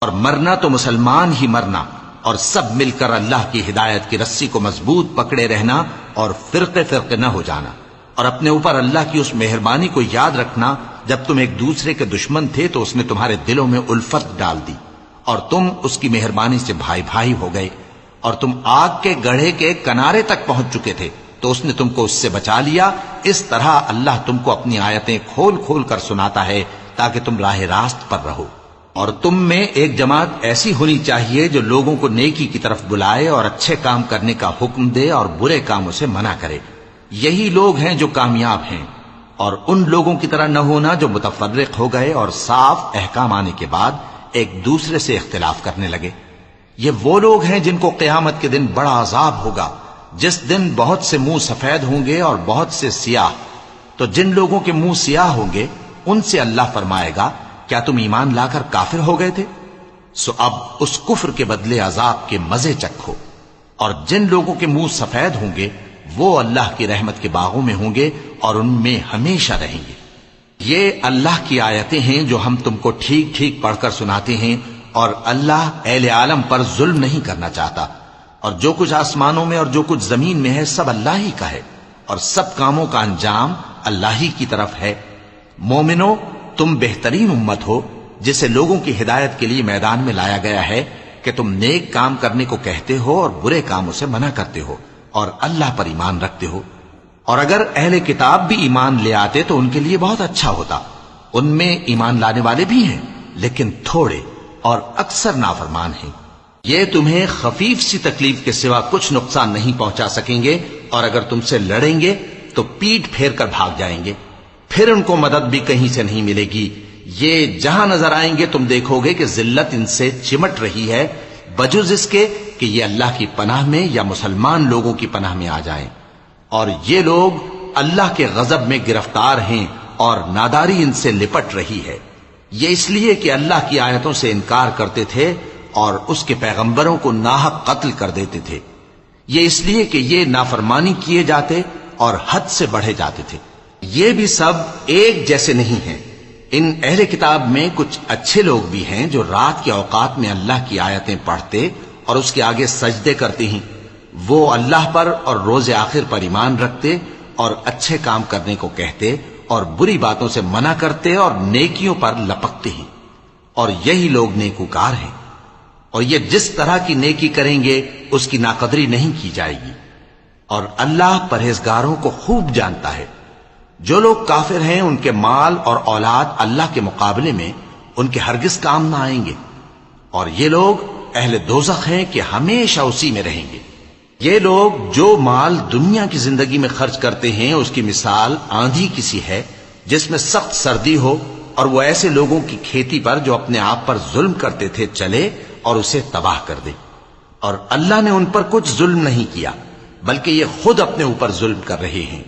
اور مرنا تو مسلمان ہی مرنا، اور سب مل کر اللہ کی ہدایت کی رسی کو مضبوط پکڑے رہنا اور فرقے فرقے نہ ہو جانا، اور اپنے اوپر اللہ کی اس مہربانی کو یاد رکھنا جب تم ایک دوسرے کے دشمن تھے تو اس نے تمہارے دلوں میں الفت ڈال دی اور تم اس کی مہربانی سے بھائی بھائی ہو گئے، اور تم آگ کے گڑھے کے کنارے تک پہنچ چکے تھے تو اس نے تم کو اس سے بچا لیا۔ اس طرح اللہ تم کو اپنی آیتیں کھول کھول کر سناتا ہے تاکہ تم راہ راست پر رہو۔ اور تم میں ایک جماعت ایسی ہونی چاہیے جو لوگوں کو نیکی کی طرف بلائے اور اچھے کام کرنے کا حکم دے اور برے کاموں سے منع کرے، یہی لوگ ہیں جو کامیاب ہیں۔ اور ان لوگوں کی طرح نہ ہونا جو متفرق ہو گئے اور صاف احکام آنے کے بعد ایک دوسرے سے اختلاف کرنے لگے۔ یہ وہ لوگ ہیں جن کو قیامت کے دن بڑا عذاب ہوگا، جس دن بہت سے منہ سفید ہوں گے اور بہت سے سیاہ۔ تو جن لوگوں کے منہ سیاہ ہوں گے ان سے اللہ فرمائے گا، کیا تم ایمان لا کر کافر ہو گئے تھے؟ سو اب اس کفر کے بدلے عذاب کے مزے چکھو۔ اور جن لوگوں کے منہ سفید ہوں گے وہ اللہ کی رحمت کے باغوں میں ہوں گے اور ان میں ہمیشہ رہیں گے۔ یہ اللہ کی آیتیں ہیں جو ہم تم کو ٹھیک ٹھیک پڑھ کر سناتے ہیں، اور اللہ اہل عالم پر ظلم نہیں کرنا چاہتا، اور جو کچھ آسمانوں میں اور جو کچھ زمین میں ہے سب اللہ ہی کا ہے، اور سب کاموں کا انجام اللہ ہی کی طرف ہے۔ مومنو، تم بہترین امت ہو جسے لوگوں کی ہدایت کے لیے میدان میں لایا گیا ہے کہ تم نیک کام کرنے کو کہتے ہو اور برے کاموں سے منع کرتے ہو اور اللہ پر ایمان رکھتے ہو۔ اور اگر اہل کتاب بھی ایمان لے آتے تو ان کے لیے بہت اچھا ہوتا، ان میں ایمان لانے والے بھی ہیں لیکن تھوڑے اور اکثر نافرمان ہیں۔ یہ تمہیں خفیف سی تکلیف کے سوا کچھ نقصان نہیں پہنچا سکیں گے، اور اگر تم سے لڑیں گے تو پیٹ پھیر کر بھاگ جائیں گے، پھر ان کو مدد بھی کہیں سے نہیں ملے گی۔ یہ جہاں نظر آئیں گے تم دیکھو گے کہ ذلت ان سے چمٹ رہی ہے، بجز اس کے کہ یہ اللہ کی پناہ میں یا مسلمان لوگوں کی پناہ میں آ جائیں۔ اور یہ لوگ اللہ کے غضب میں گرفتار ہیں اور ناداری ان سے لپٹ رہی ہے۔ یہ اس لیے کہ اللہ کی آیتوں سے انکار کرتے تھے اور اس کے پیغمبروں کو ناحق قتل کر دیتے تھے۔ یہ اس لیے کہ یہ نافرمانی کیے جاتے اور حد سے بڑھے جاتے تھے۔ یہ بھی سب ایک جیسے نہیں ہیں۔ ان اہل کتاب میں کچھ اچھے لوگ بھی ہیں جو رات کے اوقات میں اللہ کی آیتیں پڑھتے اور اس کے آگے سجدے کرتے ہیں۔ وہ اللہ پر اور روز آخر پر ایمان رکھتے اور اچھے کام کرنے کو کہتے اور بری باتوں سے منع کرتے اور نیکیوں پر لپکتے ہیں، اور یہی لوگ نیکوکار ہیں۔ اور یہ جس طرح کی نیکی کریں گے اس کی ناقدری نہیں کی جائے گی، اور اللہ پرہیزگاروں کو خوب جانتا ہے۔ جو لوگ کافر ہیں ان کے مال اور اولاد اللہ کے مقابلے میں ان کے ہرگز کام نہ آئیں گے، اور یہ لوگ اہل دوزخ ہیں کہ ہمیشہ اسی میں رہیں گے۔ یہ لوگ جو مال دنیا کی زندگی میں خرچ کرتے ہیں اس کی مثال آندھی کسی ہے جس میں سخت سردی ہو، اور وہ ایسے لوگوں کی کھیتی پر جو اپنے آپ پر ظلم کرتے تھے چلے اور اسے تباہ کر دے۔ اور اللہ نے ان پر کچھ ظلم نہیں کیا بلکہ یہ خود اپنے اوپر ظلم کر رہے ہیں۔